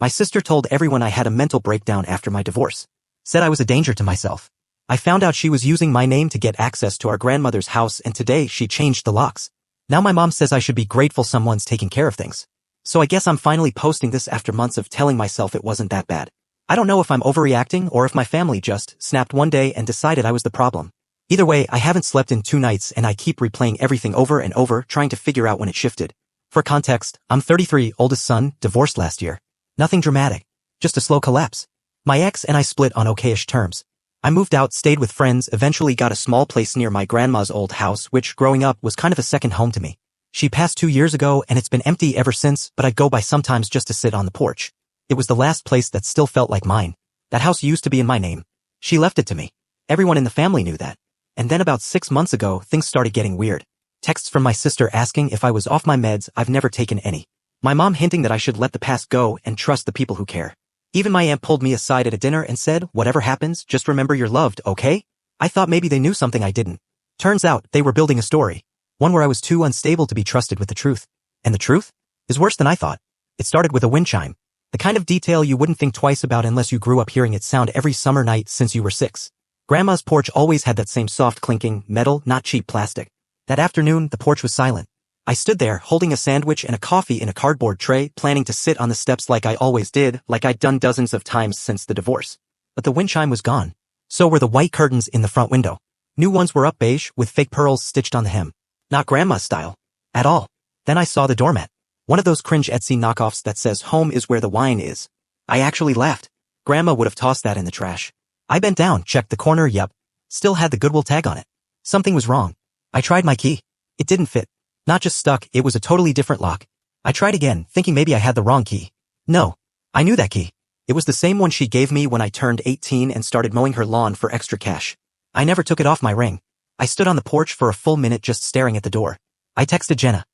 My sister told everyone I had a mental breakdown after my divorce. Said I was a danger to myself. I found out she was using my name to get access to our grandmother's house, and today she changed the locks. Now my mom says I should be grateful someone's taking care of things. So I guess I'm finally posting this after months of telling myself it wasn't that bad. I don't know if I'm overreacting or if my family just snapped one day and decided I was the problem. Either way, I haven't slept in 2 nights and I keep replaying everything over and over, trying to figure out when it shifted. For context, I'm 33, oldest son, divorced last year. Nothing dramatic. Just a slow collapse. My ex and I split on okay-ish terms. I moved out, stayed with friends, eventually got a small place near my grandma's old house, which growing up was kind of a second home to me. She passed 2 years ago and it's been empty ever since, but I'd go by sometimes just to sit on the porch. It was the last place that still felt like mine. That house used to be in my name. She left it to me. Everyone in the family knew that. And then about 6 months ago, things started getting weird. Texts from my sister asking if I was off my meds. I've never taken any. My mom hinting that I should let the past go and trust the people who care. Even my aunt pulled me aside at a dinner and said, "Whatever happens, just remember you're loved, okay?" I thought maybe they knew something I didn't. Turns out, they were building a story. One where I was too unstable to be trusted with the truth. And the truth? Is worse than I thought. It started with a wind chime. The kind of detail you wouldn't think twice about unless you grew up hearing it sound every summer night since you were 6. Grandma's porch always had that same soft clinking, metal, not cheap plastic. That afternoon, the porch was silent. I stood there, holding a sandwich and a coffee in a cardboard tray, planning to sit on the steps like I always did, like I'd done dozens of times since the divorce. But the wind chime was gone. So were the white curtains in the front window. New ones were up beige, with fake pearls stitched on the hem. Not Grandma's style. At all. Then I saw the doormat. One of those cringe Etsy knockoffs that says home is where the wine is. I actually laughed. Grandma would have tossed that in the trash. I bent down, checked the corner, yep. Still had the Goodwill tag on it. Something was wrong. I tried my key. It didn't fit. Not just stuck, it was a totally different lock. I tried again, thinking maybe I had the wrong key. No. I knew that key. It was the same one she gave me when I turned 18 and started mowing her lawn for extra cash. I never took it off my ring. I stood on the porch for a full minute just staring at the door. I texted Jenna.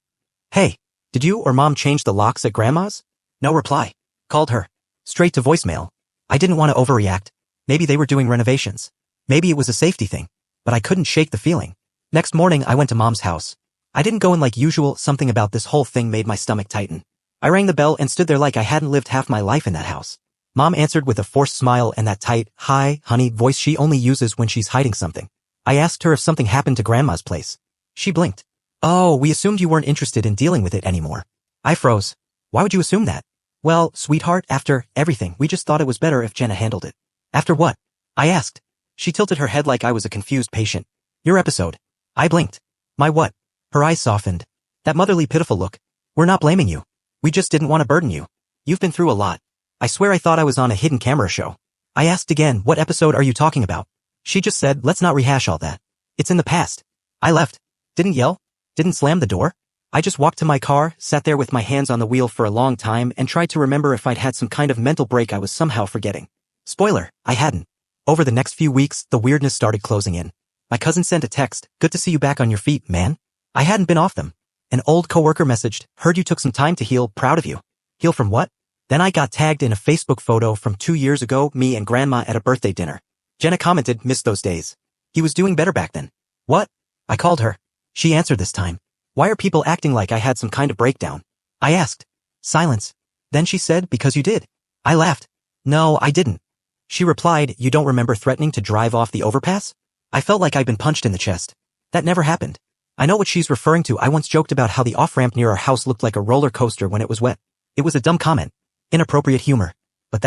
"Hey, did you or Mom change the locks at Grandma's?" No reply. Called her. Straight to voicemail. I didn't want to overreact. Maybe they were doing renovations. Maybe it was a safety thing. But I couldn't shake the feeling. Next morning I went to Mom's house. I didn't go in like usual, something about this whole thing made my stomach tighten. I rang the bell and stood there like I hadn't lived half my life in that house. Mom answered with a forced smile and that tight, "Hi, honey" voice she only uses when she's hiding something. I asked her if something happened to Grandma's place. She blinked. "Oh, we assumed you weren't interested in dealing with it anymore." I froze. "Why would you assume that?" "Well, sweetheart, after everything, we just thought it was better if Jenna handled it." "After what?" I asked. She tilted her head like I was a confused patient. "Your episode." I blinked. "My what?" Her eyes softened. That motherly pitiful look. "We're not blaming you. We just didn't want to burden you. You've been through a lot." I swear I thought I was on a hidden camera show. I asked again, "What episode are you talking about?" She just said, "Let's not rehash all that. It's in the past." I left. Didn't yell. Didn't slam the door. I just walked to my car, sat there with my hands on the wheel for a long time and tried to remember if I'd had some kind of mental break I was somehow forgetting. Spoiler, I hadn't. Over the next few weeks, the weirdness started closing in. My cousin sent a text, "Good to see you back on your feet, man." I hadn't been off them. An old coworker messaged, "Heard you took some time to heal, proud of you." Heal from what? Then I got tagged in a Facebook photo from 2 years ago, me and Grandma at a birthday dinner. Jenna commented, "Missed those days. He was doing better back then." What? I called her. She answered this time. "Why are people acting like I had some kind of breakdown?" I asked. Silence. Then she said, "Because you did." I laughed. "No, I didn't." She replied, "You don't remember threatening to drive off the overpass?" I felt like I'd been punched in the chest. That never happened. I know what she's referring to. I once joked about how the off-ramp near our house looked like a roller coaster when it was wet. It was a dumb comment. Inappropriate humor. But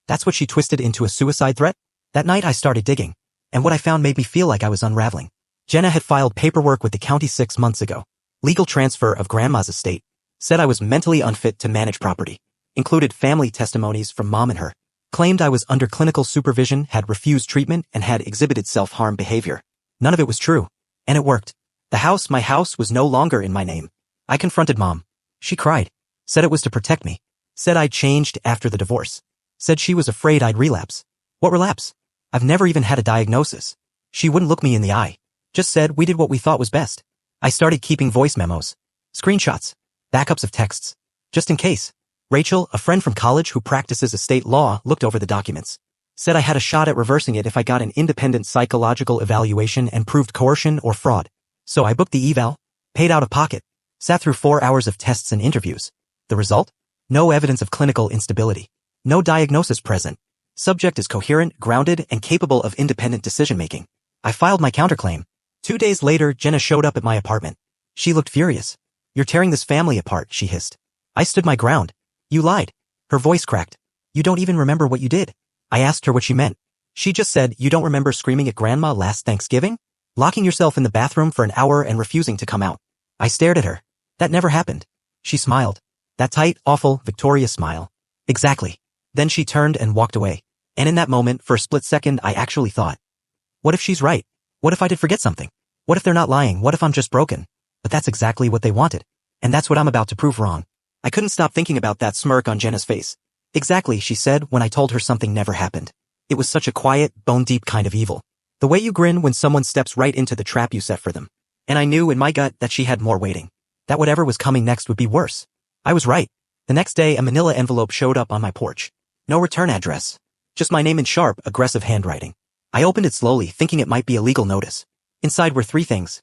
that's what she twisted into a suicide threat? That night I started digging. And what I found made me feel like I was unraveling. Jenna had filed paperwork with the county 6 months ago. Legal transfer of Grandma's estate. Said I was mentally unfit to manage property. Included family testimonies from Mom and her. Claimed I was under clinical supervision, had refused treatment, and had exhibited self-harm behavior. None of it was true. And it worked. The house, my house, was no longer in my name. I confronted Mom. She cried. Said it was to protect me. Said I'd changed after the divorce. Said she was afraid I'd relapse. What relapse? I've never even had a diagnosis. She wouldn't look me in the eye. Just said we did what we thought was best. I started keeping voice memos. Screenshots. Backups of texts. Just in case. Rachel, a friend from college who practices estate law, looked over the documents. Said I had a shot at reversing it if I got an independent psychological evaluation and proved coercion or fraud. So I booked the eval, paid out of pocket, sat through 4 hours of tests and interviews. The result? No evidence of clinical instability. No diagnosis present. Subject is coherent, grounded, and capable of independent decision-making. I filed my counterclaim. 2 days later, Jenna showed up at my apartment. She looked furious. "You're tearing this family apart," she hissed. I stood my ground. "You lied." Her voice cracked. "You don't even remember what you did." I asked her what she meant. She just said, "You don't remember screaming at Grandma last Thanksgiving? Locking yourself in the bathroom for an hour and refusing to come out?" I stared at her. "That never happened." She smiled. That tight, awful, victorious smile. "Exactly." Then she turned and walked away. And in that moment, for a split second, I actually thought, what if she's right? What if I did forget something? What if they're not lying? What if I'm just broken? But that's exactly what they wanted. And that's what I'm about to prove wrong. I couldn't stop thinking about that smirk on Jenna's face. "Exactly," she said when I told her something never happened. It was such a quiet, bone-deep kind of evil. The way you grin when someone steps right into the trap you set for them. And I knew in my gut that she had more waiting. That whatever was coming next would be worse. I was right. The next day, a manila envelope showed up on my porch. No return address. Just my name in sharp, aggressive handwriting. I opened it slowly, thinking it might be a legal notice. Inside were 3 things.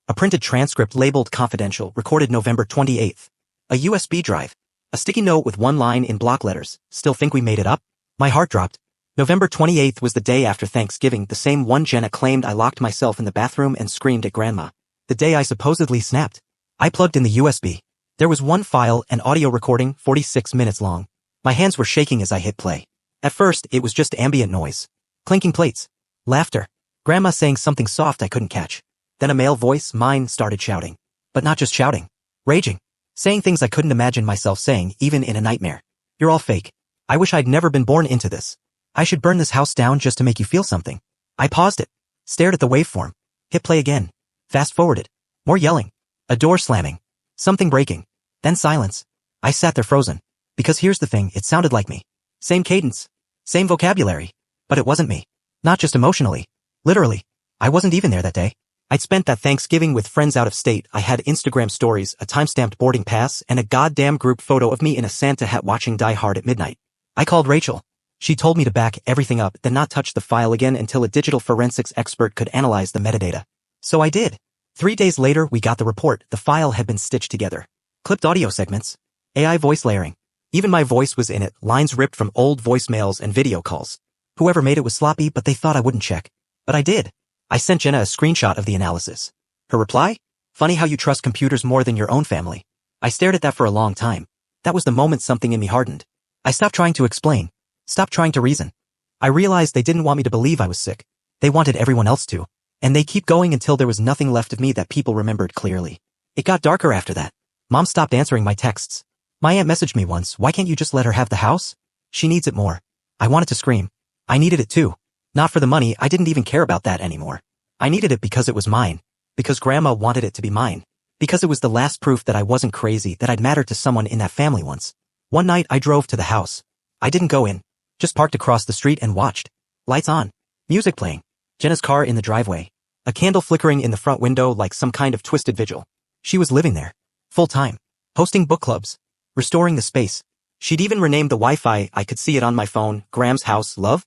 A printed transcript labeled confidential, recorded November 28th. A USB drive. A sticky note with 1 line in block letters. "Still think we made it up?" My heart dropped. November 28th was the day after Thanksgiving, the same one Jenna claimed I locked myself in the bathroom and screamed at Grandma. The day I supposedly snapped. I plugged in the USB. There was 1 file, an audio recording, 46 minutes long. My hands were shaking as I hit play. At first, it was just ambient noise. Clinking plates. Laughter. Grandma saying something soft I couldn't catch. Then a male voice, mine, started shouting. But not just shouting. Raging. Saying things I couldn't imagine myself saying, even in a nightmare. "You're all fake. I wish I'd never been born into this. I should burn this house down just to make you feel something." I paused it. Stared at the waveform. Hit play again. Fast forwarded. More yelling. A door slamming. Something breaking. Then silence. I sat there frozen. Because here's the thing, it sounded like me. Same cadence. Same vocabulary. But it wasn't me. Not just emotionally. Literally. I wasn't even there that day. I'd spent that Thanksgiving with friends out of state. I had Instagram stories, a time-stamped boarding pass, and a goddamn group photo of me in a Santa hat watching Die Hard at midnight. I called Rachel. She told me to back everything up, then not touch the file again until a digital forensics expert could analyze the metadata. So I did. 3 days later, we got the report. The file had been stitched together. Clipped audio segments. AI voice layering. Even my voice was in it, lines ripped from old voicemails and video calls. Whoever made it was sloppy, but they thought I wouldn't check. But I did. I sent Jenna a screenshot of the analysis. Her reply? "Funny how you trust computers more than your own family." I stared at that for a long time. That was the moment something in me hardened. I stopped trying to explain. Stopped trying to reason. I realized they didn't want me to believe I was sick. They wanted everyone else to. And they keep going until there was nothing left of me that people remembered clearly. It got darker after that. Mom stopped answering my texts. My aunt messaged me once, "Why can't you just let her have the house? She needs it more." I wanted to scream. I needed it too. Not for the money, I didn't even care about that anymore. I needed it because it was mine. Because Grandma wanted it to be mine. Because it was the last proof that I wasn't crazy, that I'd mattered to someone in that family once. One night I drove to the house. I didn't go in. Just parked across the street and watched. Lights on. Music playing. Jenna's car in the driveway. A candle flickering in the front window like some kind of twisted vigil. She was living there. Full time. Hosting book clubs. Restoring the space. She'd even renamed the Wi-Fi. I could see it on my phone. Graham's house, love?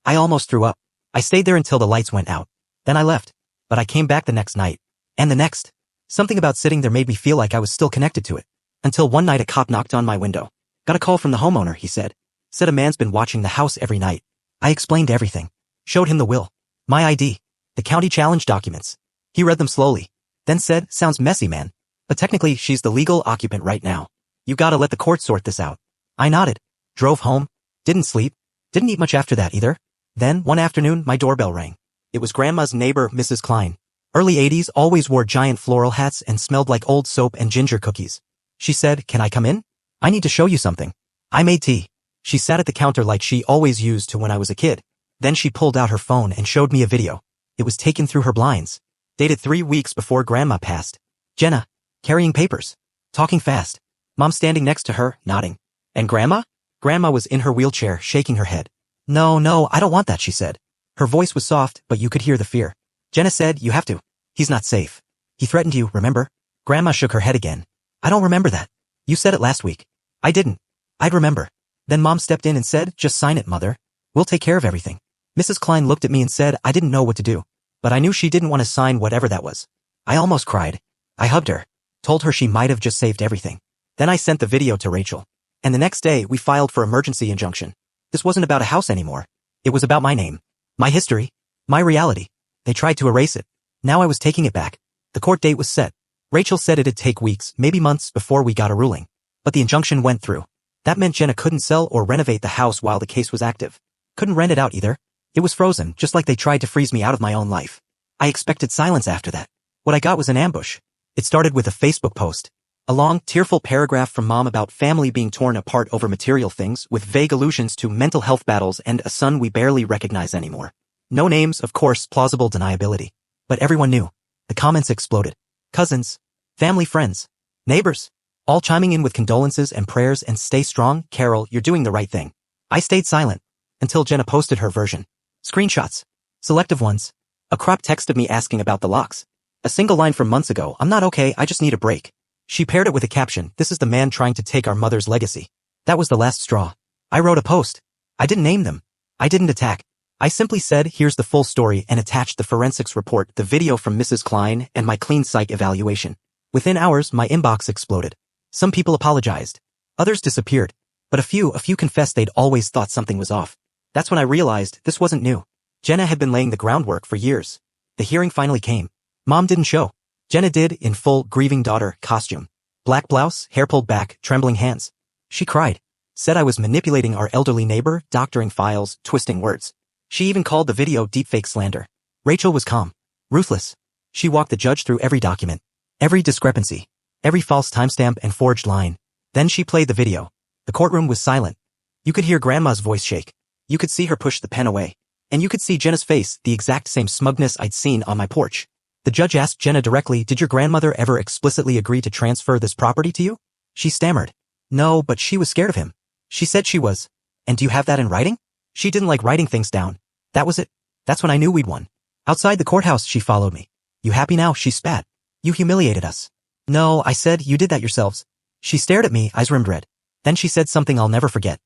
I almost threw up. I stayed there until the lights went out. Then I left. But I came back the next night. And the next. Something about sitting there made me feel like I was still connected to it. Until one night a cop knocked on my window. Got a call from the homeowner, he said. Said a man's been watching the house every night. I explained everything. Showed him the will. My ID. The county challenge documents. He read them slowly. Then said, "Sounds messy, man. But technically she's the legal occupant right now. You gotta let the court sort this out." I nodded. Drove home. Didn't sleep. Didn't eat much after that either. Then, one afternoon, my doorbell rang. It was Grandma's neighbor, Mrs. Klein. Early 80s, always wore giant floral hats and smelled like old soap and ginger cookies. She said, "Can I come in? I need to show you something." I made tea. She sat at the counter like she always used to when I was a kid. Then she pulled out her phone and showed me a video. It was taken through her blinds. Dated 3 weeks before Grandma passed. Jenna, carrying papers. Talking fast. Mom standing next to her, nodding. And Grandma? Grandma was in her wheelchair, shaking her head. No, I don't want that," she said. Her voice was soft, but you could hear the fear. Jenna said, "You have to. He's not safe. He threatened you, remember?" Grandma shook her head again. "I don't remember that. You said it last week." I didn't. I'd remember. Then Mom stepped in and said, "Just sign it, Mother. We'll take care of everything." Mrs. Klein looked at me and said I didn't know what to do. But I knew she didn't want to sign whatever that was. I almost cried. I hugged her. Told her she might have just saved everything. Then I sent the video to Rachel. And the next day, we filed for emergency injunction. This wasn't about a house anymore. It was about my name. My history. My reality. They tried to erase it. Now I was taking it back. The court date was set. Rachel said it'd take weeks, maybe months, before we got a ruling. But the injunction went through. That meant Jenna couldn't sell or renovate the house while the case was active. Couldn't rent it out either. It was frozen, just like they tried to freeze me out of my own life. I expected silence after that. What I got was an ambush. It started with a Facebook post. A long, tearful paragraph from mom about family being torn apart over material things with vague allusions to mental health battles and a son we barely recognize anymore. No names, of course, plausible deniability. But everyone knew. The comments exploded. Cousins, family friends, neighbors, all chiming in with condolences and prayers and stay strong, Carol, you're doing the right thing. I stayed silent until Jenna posted her version. Screenshots. Selective ones. A cropped text of me asking about the locks. A single line from months ago, I'm not okay, I just need a break. She paired it with a caption, this is the man trying to take our mother's legacy. That was the last straw. I wrote a post. I didn't name them. I didn't attack. I simply said, here's the full story and attached the forensics report, the video from Mrs. Klein, and my clean psych evaluation. Within hours, my inbox exploded. Some people apologized. Others disappeared. But a few confessed they'd always thought something was off. That's when I realized this wasn't new. Jenna had been laying the groundwork for years. The hearing finally came. Mom didn't show. Jenna did, in full grieving daughter costume. Black blouse, hair pulled back, trembling hands. She cried. Said I was manipulating our elderly neighbor, doctoring files, twisting words. She even called the video deepfake slander. Rachel was calm. Ruthless. She walked the judge through every document. Every discrepancy. Every false timestamp and forged line. Then she played the video. The courtroom was silent. You could hear Grandma's voice shake. You could see her push the pen away. And you could see Jenna's face, the exact same smugness I'd seen on my porch. The judge asked Jenna directly, did your grandmother ever explicitly agree to transfer this property to you? She stammered. No, but she was scared of him. She said she was. And do you have that in writing? She didn't like writing things down. That was it. That's when I knew we'd won. Outside the courthouse, she followed me. You happy now? She spat. You humiliated us. No, I said, you did that yourselves. She stared at me, eyes rimmed red. Then she said something I'll never forget.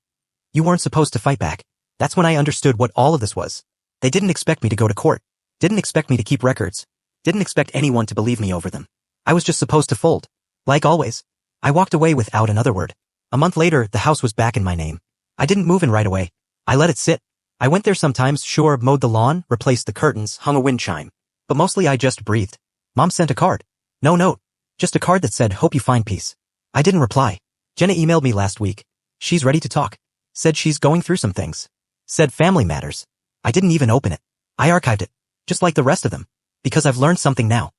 You weren't supposed to fight back. That's when I understood what all of this was. They didn't expect me to go to court. Didn't expect me to keep records. Didn't expect anyone to believe me over them. I was just supposed to fold. Like always. I walked away without another word. A month later, the house was back in my name. I didn't move in right away. I let it sit. I went there sometimes, sure, mowed the lawn, replaced the curtains, hung a wind chime. But mostly I just breathed. Mom sent a card. No note. Just a card that said, hope you find peace. I didn't reply. Jenna emailed me last week. She's ready to talk. Said she's going through some things. Said family matters. I didn't even open it. I archived it. Just like the rest of them. Because I've learned something now.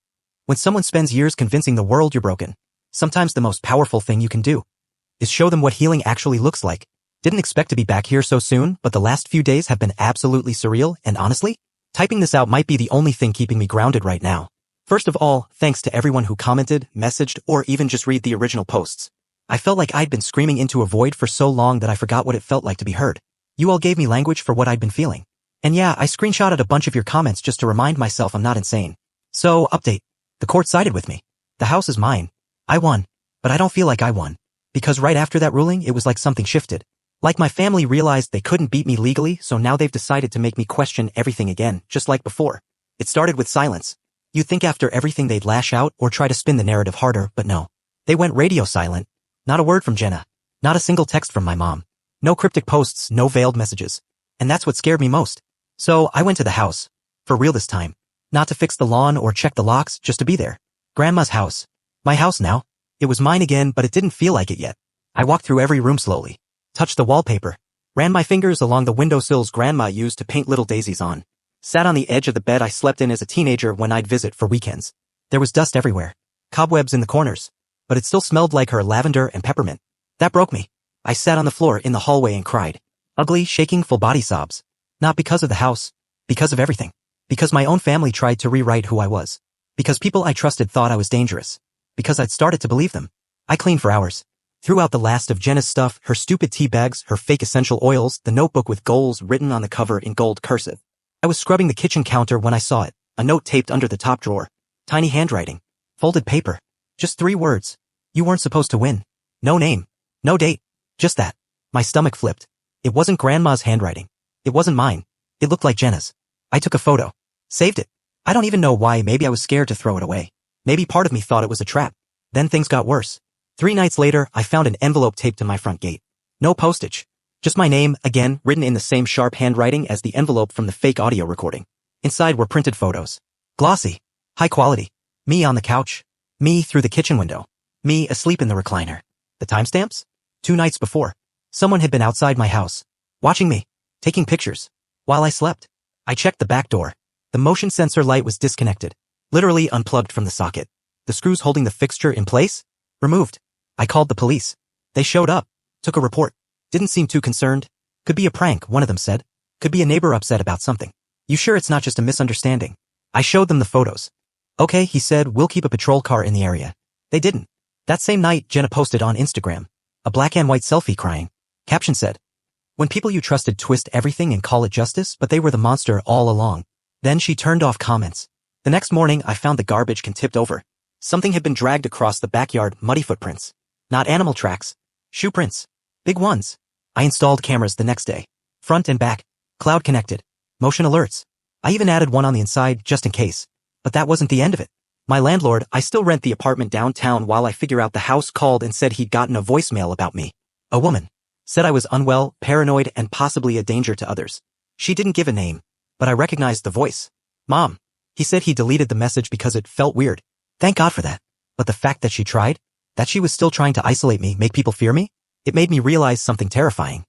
When someone spends years convincing the world you're broken, sometimes the most powerful thing you can do is show them what healing actually looks like. Didn't expect to be back here so soon, but the last few days have been absolutely surreal, and honestly, typing this out might be the only thing keeping me grounded right now. First of all, thanks to everyone who commented, messaged, or even just read the original posts. I felt like I'd been screaming into a void for so long that I forgot what it felt like to be heard. You all gave me language for what I'd been feeling. And yeah, I screenshotted a bunch of your comments just to remind myself I'm not insane. So, update. The court sided with me. The house is mine. I won. But I don't feel like I won. Because right after that ruling, it was like something shifted. Like my family realized they couldn't beat me legally, so now they've decided to make me question everything again, just like before. It started with silence. You'd think after everything they'd lash out or try to spin the narrative harder, but no. They went radio silent. Not a word from Jenna. Not a single text from my mom. No cryptic posts, no veiled messages. And that's what scared me most. So I went to the house. For real this time. Not to fix the lawn or check the locks, just to be there. Grandma's house. My house now. It was mine again, but it didn't feel like it yet. I walked through every room slowly. Touched the wallpaper. Ran my fingers along the windowsills Grandma used to paint little daisies on. Sat on the edge of the bed I slept in as a teenager when I'd visit for weekends. There was dust everywhere. Cobwebs in the corners. But it still smelled like her lavender and peppermint. That broke me. I sat on the floor in the hallway and cried. Ugly, shaking, full-body sobs. Not because of the house. Because of everything. Because my own family tried to rewrite who I was. Because people I trusted thought I was dangerous. Because I'd started to believe them. I cleaned for hours. Threw out the last of Jenna's stuff, her stupid tea bags, her fake essential oils, the notebook with goals written on the cover in gold cursive. I was scrubbing the kitchen counter when I saw it. A note taped under the top drawer. Tiny handwriting. Folded paper. Just 3 words. You weren't supposed to win. No name. No date. Just that. My stomach flipped. It wasn't Grandma's handwriting. It wasn't mine. It looked like Jenna's. I took a photo. Saved it. I don't even know why. Maybe I was scared to throw it away. Maybe part of me thought it was a trap. Then things got worse. 3 nights later, I found an envelope taped to my front gate. No postage. Just my name, again, written in the same sharp handwriting as the envelope from the fake audio recording. Inside were printed photos. Glossy. High quality. Me on the couch. Me through the kitchen window. Me asleep in the recliner. The timestamps? 2 nights before. Someone had been outside my house. Watching me. Taking pictures. While I slept. I checked the back door. The motion sensor light was disconnected. Literally unplugged from the socket. The screws holding the fixture in place? Removed. I called the police. They showed up. Took a report. Didn't seem too concerned. Could be a prank, one of them said. Could be a neighbor upset about something. You sure it's not just a misunderstanding? I showed them the photos. Okay, he said, we'll keep a patrol car in the area. They didn't. That same night, Jenna posted on Instagram. A black and white selfie crying. Caption said, when people you trusted twist everything and call it justice, but they were the monster all along. Then she turned off comments. The next morning, I found the garbage can tipped over. Something had been dragged across the backyard, muddy footprints. Not animal tracks. Shoe prints. Big ones. I installed cameras the next day. Front and back. Cloud connected. Motion alerts. I even added one on the inside just in case. But that wasn't the end of it. My landlord, I still rent the apartment downtown while I figure out the house, called and said he'd gotten a voicemail about me. A woman. Said I was unwell, paranoid, and possibly a danger to others. She didn't give a name, but I recognized the voice. Mom. He said he deleted the message because it felt weird. Thank God for that. But the fact that she tried, that she was still trying to isolate me, make people fear me, it made me realize something terrifying.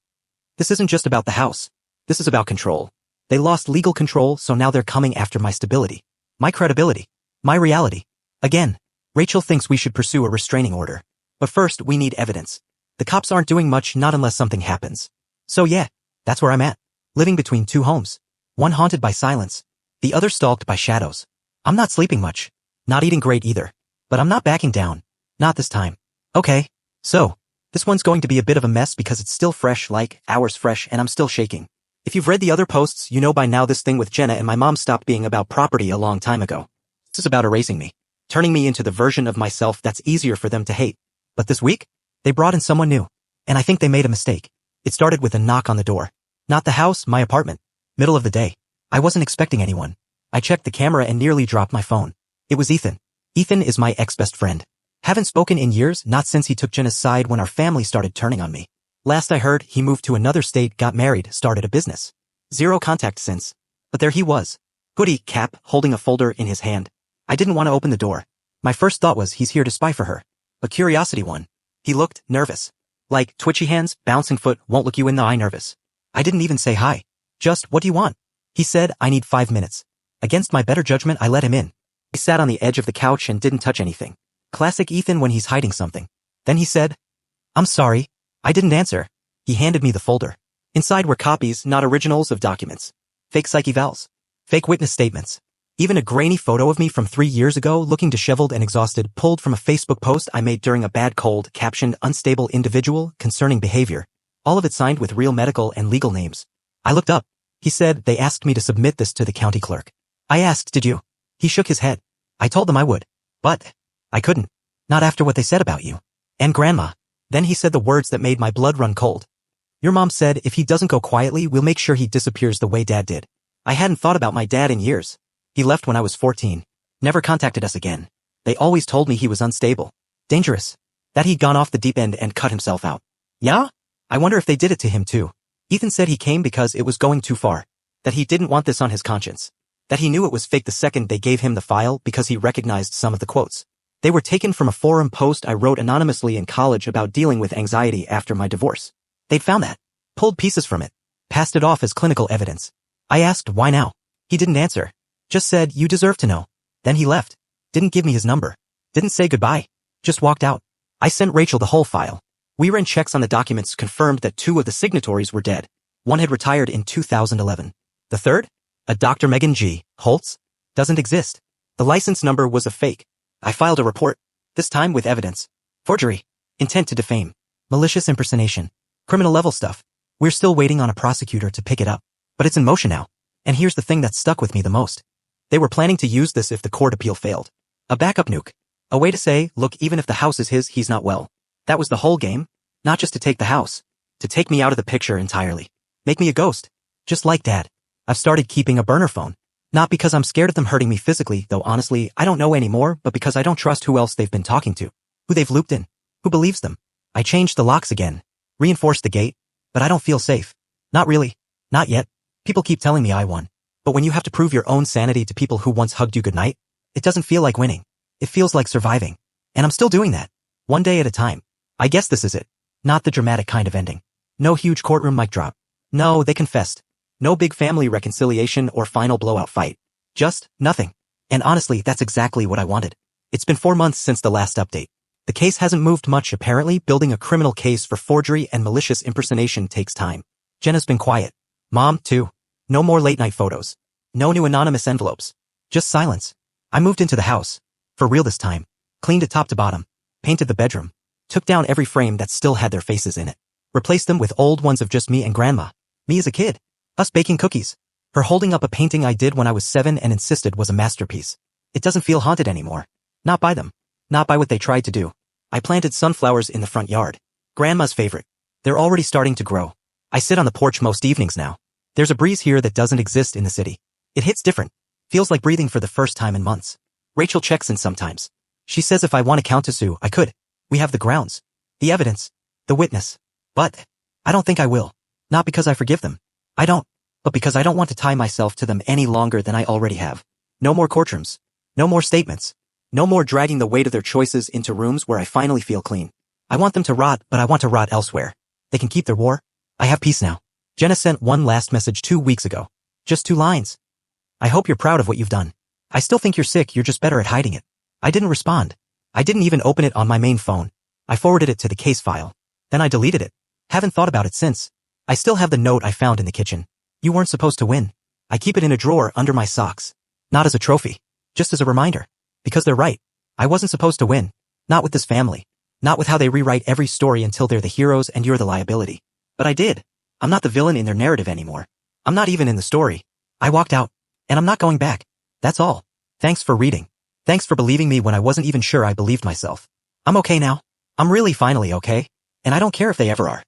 This isn't just about the house. This is about control. They lost legal control, so now they're coming after my stability, my credibility, my reality. Again, Rachel thinks we should pursue a restraining order. But first, we need evidence. The cops aren't doing much, not unless something happens. So yeah, that's where I'm at. Living between 2 homes. One haunted by silence. The other stalked by shadows. I'm not sleeping much. Not eating great either. But I'm not backing down. Not this time. Okay. So, this one's going to be a bit of a mess because it's still fresh, like hours fresh, and I'm still shaking. If you've read the other posts, you know by now this thing with Jenna and my mom stopped being about property a long time ago. This is about erasing me. Turning me into the version of myself that's easier for them to hate. But this week, they brought in someone new. And I think they made a mistake. It started with a knock on the door. Not the house, my apartment. Middle of the day. I wasn't expecting anyone. I checked the camera and nearly dropped my phone. It was Ethan. Ethan is my ex-best friend. Haven't spoken in years, not since he took Jenna's side when our family started turning on me. Last I heard, he moved to another state, got married, started a business. Zero contact since. But there he was. Hoodie, cap, holding a folder in his hand. I didn't want to open the door. My first thought was he's here to spy for her. A curiosity one. He looked nervous. Like, twitchy hands, bouncing foot, won't look you in the eye nervous. I didn't even say hi. Just, what do you want? He said, I need 5 minutes. Against my better judgment, I let him in. He sat on the edge of the couch and didn't touch anything. Classic Ethan when he's hiding something. Then he said, I'm sorry. I didn't answer. He handed me the folder. Inside were copies, not originals, of documents. Fake psych evals. Fake witness statements. Even a grainy photo of me from 3 years ago, looking disheveled and exhausted, pulled from a Facebook post I made during a bad cold, captioned unstable individual, concerning behavior. All of it signed with real medical and legal names. I looked up. He said they asked me to submit this to the county clerk. I asked, did you? He shook his head. I told them I would. But I couldn't. Not after what they said about you. And Grandma. Then he said the words that made my blood run cold. Your mom said if he doesn't go quietly, we'll make sure he disappears the way Dad did. I hadn't thought about my dad in years. He left when I was 14. Never contacted us again. They always told me he was unstable. Dangerous. That he'd gone off the deep end and cut himself out. Yeah? I wonder if they did it to him too. Ethan said he came because it was going too far. That he didn't want this on his conscience. That he knew it was fake the second they gave him the file because he recognized some of the quotes. They were taken from a forum post I wrote anonymously in college about dealing with anxiety after my divorce. They'd found that. Pulled pieces from it. Passed it off as clinical evidence. I asked why now. He didn't answer. Just said, you deserve to know. Then he left. Didn't give me his number. Didn't say goodbye. Just walked out. I sent Rachel the whole file. We ran checks on the documents, confirmed that 2 of the signatories were dead. One had retired in 2011. The third? A Dr. Megan G. Holtz? Doesn't exist. The license number was a fake. I filed a report. This time with evidence. Forgery. Intent to defame. Malicious impersonation. Criminal level stuff. We're still waiting on a prosecutor to pick it up. But it's in motion now. And here's the thing that stuck with me the most. They were planning to use this if the court appeal failed. A backup nuke. A way to say, look, even if the house is his, he's not well. That was the whole game. Not just to take the house. To take me out of the picture entirely. Make me a ghost. Just like Dad. I've started keeping a burner phone. Not because I'm scared of them hurting me physically, though honestly, I don't know anymore, but because I don't trust who else they've been talking to. Who they've looped in. Who believes them. I changed the locks again. Reinforce the gate? But I don't feel safe. Not really. Not yet. People keep telling me I won. But when you have to prove your own sanity to people who once hugged you goodnight, it doesn't feel like winning. It feels like surviving. And I'm still doing that. One day at a time. I guess this is it. Not the dramatic kind of ending. No huge courtroom mic drop. No, they confessed. No big family reconciliation or final blowout fight. Just nothing. And honestly, that's exactly what I wanted. It's been 4 months since the last update. The case hasn't moved much. Apparently, building a criminal case for forgery and malicious impersonation takes time. Jenna's been quiet. Mom, too. No more late-night photos. No new anonymous envelopes. Just silence. I moved into the house. For real this time. Cleaned it top to bottom. Painted the bedroom. Took down every frame that still had their faces in it. Replaced them with old ones of just me and Grandma. Me as a kid. Us baking cookies. Her holding up a painting I did when I was 7 and insisted was a masterpiece. It doesn't feel haunted anymore. Not by them. Not by what they tried to do. I planted sunflowers in the front yard. Grandma's favorite. They're already starting to grow. I sit on the porch most evenings now. There's a breeze here that doesn't exist in the city. It hits different. Feels like breathing for the first time in months. Rachel checks in sometimes. She says if I want to count to sue, I could. We have the grounds. The evidence. The witness. But I don't think I will. Not because I forgive them. I don't. But because I don't want to tie myself to them any longer than I already have. No more courtrooms. No more statements. No more dragging the weight of their choices into rooms where I finally feel clean. I want them to rot, but I want to rot elsewhere. They can keep their war. I have peace now. Jenna sent one last message 2 weeks ago. Just 2 lines. I hope you're proud of what you've done. I still think you're sick, you're just better at hiding it. I didn't respond. I didn't even open it on my main phone. I forwarded it to the case file. Then I deleted it. Haven't thought about it since. I still have the note I found in the kitchen. You weren't supposed to win. I keep it in a drawer under my socks. Not as a trophy. Just as a reminder. Because they're right. I wasn't supposed to win. Not with this family. Not with how they rewrite every story until they're the heroes and you're the liability. But I did. I'm not the villain in their narrative anymore. I'm not even in the story. I walked out. And I'm not going back. That's all. Thanks for reading. Thanks for believing me when I wasn't even sure I believed myself. I'm okay now. I'm really finally okay. And I don't care if they ever are.